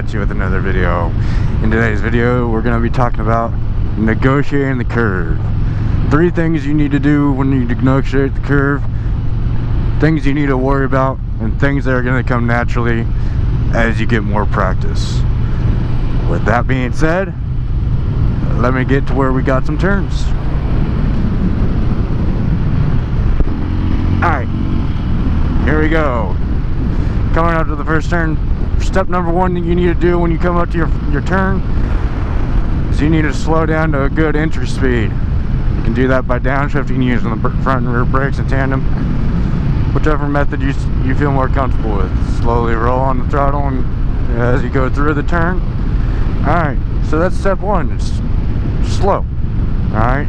at you with another video. In today's video, we're going to be talking about negotiating the curve. 3 things you need to do when you negotiate the curve, things you need to worry about, and things that are going to come naturally as you get more practice. With that being said, let me get to where we got some turns. Alright, here we go. Coming up to the first turn, step number 1 that you need to do when you come up to your turn is you need to slow down to a good entry speed. You can do that by downshifting using the front and rear brakes in tandem, whichever method you feel more comfortable with. Slowly roll on the throttle and as you go through the turn. Alright, so that's step 1, it's slow. Alright,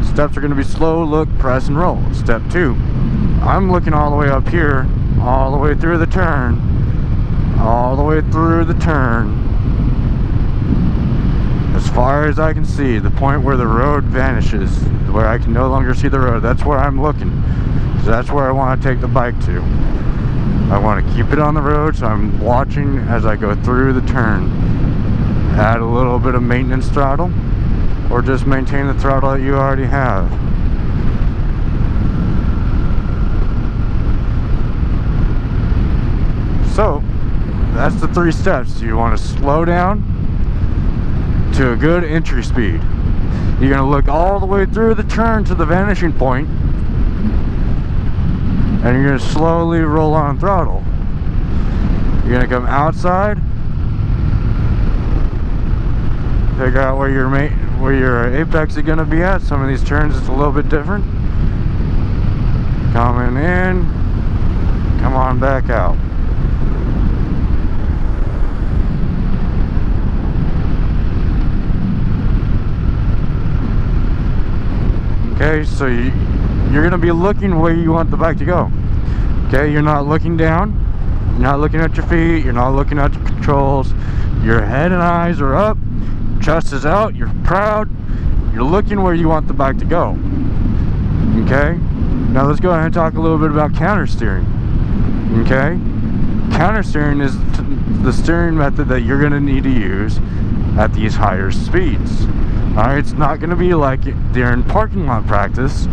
steps are going to be slow, look, press, and roll. Step 2, I'm looking all the way up here, all the way through the turn, all the way through the turn, as far as I can see, the point where the road vanishes, where I can no longer see the road. That's where I'm looking, because that's where I want to take the bike to. I want to keep it on the road, so I'm watching as I go through the turn. Add a little bit of maintenance throttle, or just maintain the throttle that you already have. So, that's the 3 steps. You want to slow down to a good entry speed. You're going to look all the way through the turn to the vanishing point, and you're going to slowly roll on throttle. You're going to come outside, figure out where your apex is going to be at. Some of these turns it's a little bit different. Coming in, come on back out. Okay, so you're going to be looking where you want the bike to go. Okay, you're not looking down, you're not looking at your feet, you're not looking at the controls. Your head and eyes are up, chest is out, you're proud, you're looking where you want the bike to go. Okay, now let's go ahead and talk a little bit about counter steering. Okay, counter steering is the steering method that you're going to need to use at these higher speeds. Alright, it's not going to be like during parking lot practice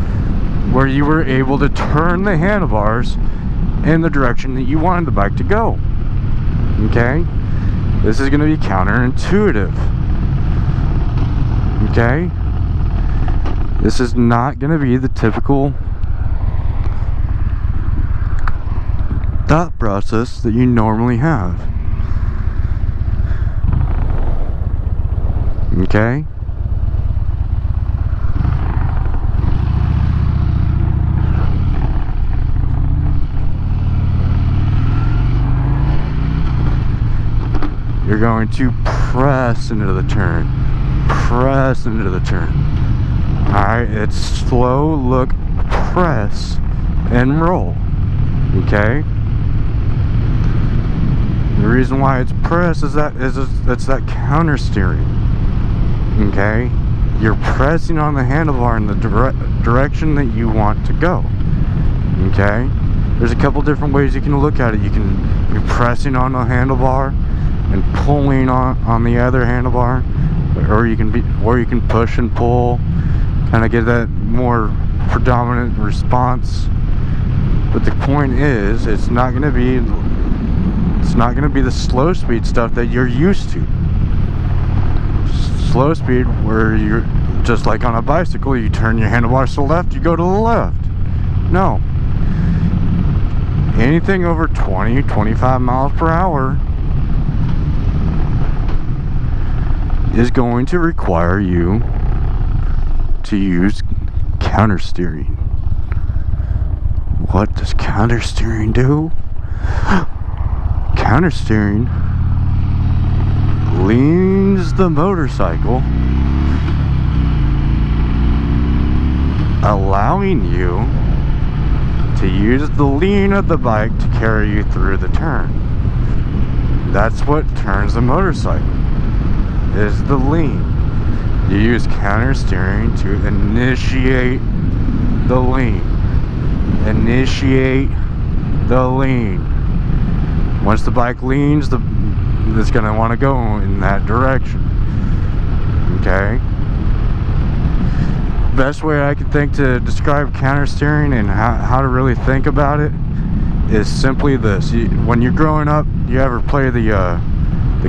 where you were able to turn the handlebars in the direction that you wanted the bike to go. Okay? This is going to be counterintuitive. Okay? This is not going to be the typical thought process that you normally have. Okay? You're going to press into the turn. Press into the turn. Alright, it's slow, look, press, and roll. Okay? The reason why it's press is it's that counter steering. Okay? You're pressing on the handlebar in the direction that you want to go. Okay? There's a couple different ways you can look at it. You're pressing on the handlebar and pulling on the other handlebar, or you can push and pull, kind of get that more predominant response. But the point is, it's not going to be the slow speed stuff that you're used to. Slow speed where you're just like on a bicycle, you turn your handlebars to the left, you go to the left. No, anything over 20-25 miles per hour is going to require you to use counter steering. What does counter steering do? Counter steering leans the motorcycle, allowing you to use the lean of the bike to carry you through the turn. That's what turns the motorcycle, is the lean. You use counter steering to initiate the lean. Initiate the lean. Once the bike leans, the that's going to want to go in that direction. Okay? Best way I can think to describe counter steering and how to really think about it is simply this. When you're growing up, you ever play the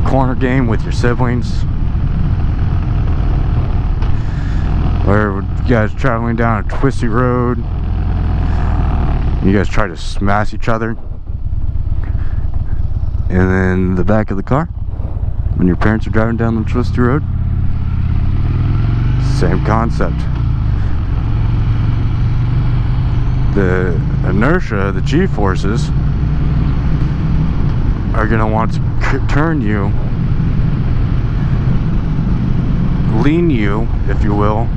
corner game with your siblings? Where you guys traveling down a twisty road, you guys try to smash each other, and then the back of the car, when your parents are driving down the twisty road, same concept. The inertia, the G-forces, are going to want to turn you, lean you, if you will,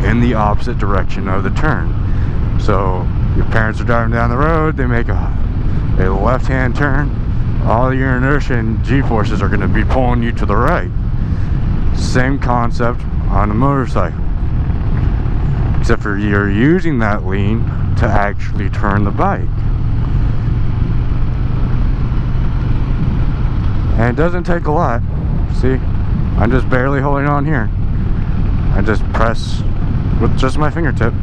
in the opposite direction of the turn. So your parents are driving down the road, they make a left-hand turn, all your inertia and G-forces are going to be pulling you to the right. Same concept on a motorcycle, except for you're using that lean to actually turn the bike. And it doesn't take a lot. See, I'm just barely holding on here. I just press with just my fingertip,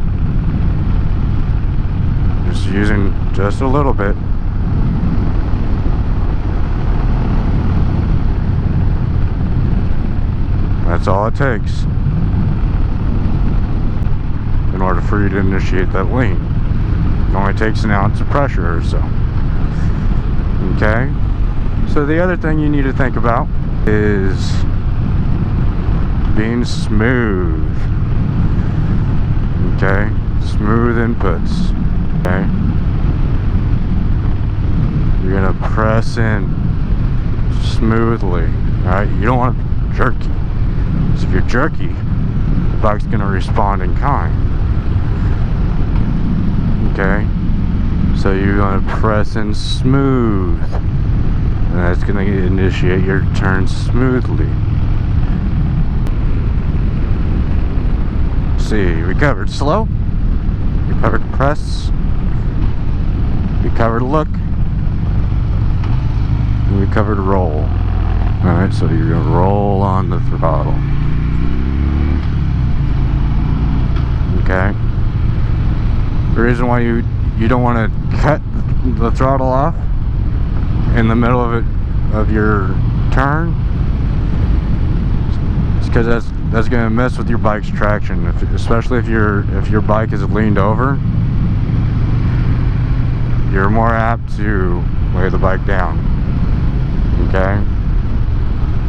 just using just a little bit. That's all it takes in order for you to initiate that lean. It only takes an ounce of pressure or so. Okay? So the other thing you need to think about is being smooth. Okay? Smooth inputs. Okay? You're gonna press in smoothly. Alright? You don't want to be jerky. So if you're jerky, the bike's gonna respond in kind. Okay? So you're gonna press in smooth. And that's gonna initiate your turn smoothly. See, we covered slow, we covered press, we covered look, and we covered roll. Alright, so you're gonna roll on the throttle. Okay? The reason why you don't want to cut the throttle off in the middle of your turn, it's because that's going to mess with your bike's traction. Especially if your bike is leaned over, you're more apt to lay the bike down. Okay?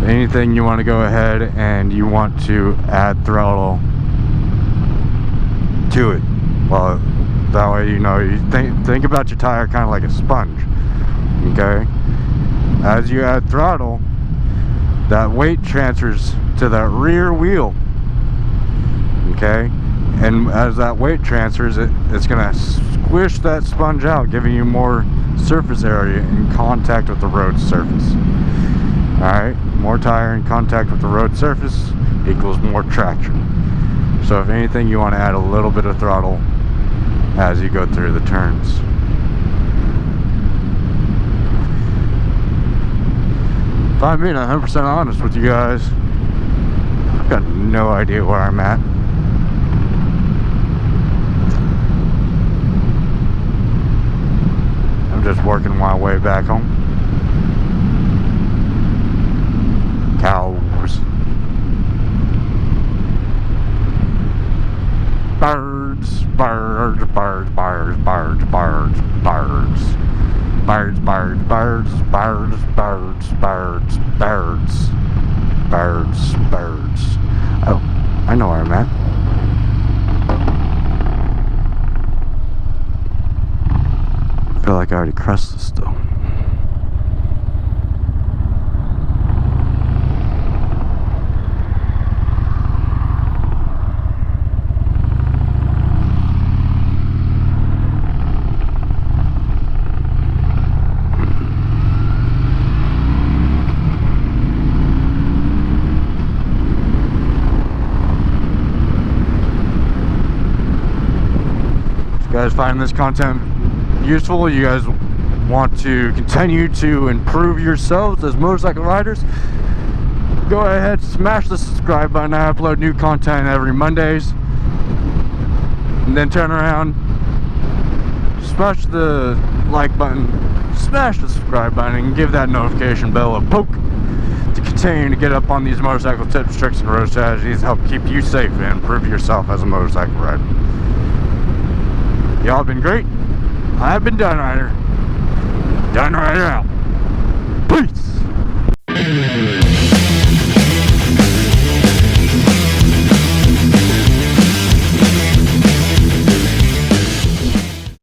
Anything you want to go ahead and you want to add throttle to it. Well, that way you think about your tire kind of like a sponge. Okay? As you add throttle, that weight transfers to that rear wheel. Okay? And as that weight transfers, it's gonna squish that sponge out, giving you more surface area in contact with the road surface. Alright? More tire in contact with the road surface equals more traction. So if anything, you want to add a little bit of throttle as you go through the turns. If I'm being 100% honest with you guys, I've got no idea where I'm at. I'm just working my way back home. Cows. Birds, birds, birds, birds, birds, birds, birds. Birds, birds, birds, birds, birds, birds, birds, birds, birds. Oh, I know where I'm at. I feel like I already crossed this though. If you guys find this content useful, you guys want to continue to improve yourselves as motorcycle riders, go ahead, smash the subscribe button. I upload new content every Mondays. And then turn around, smash the like button, smash the subscribe button, and give that notification bell a poke to continue to get up on these motorcycle tips, tricks, and road strategies to help keep you safe and improve yourself as a motorcycle rider. Y'all have been great. I've been Dynarider. Dynarider out. Peace.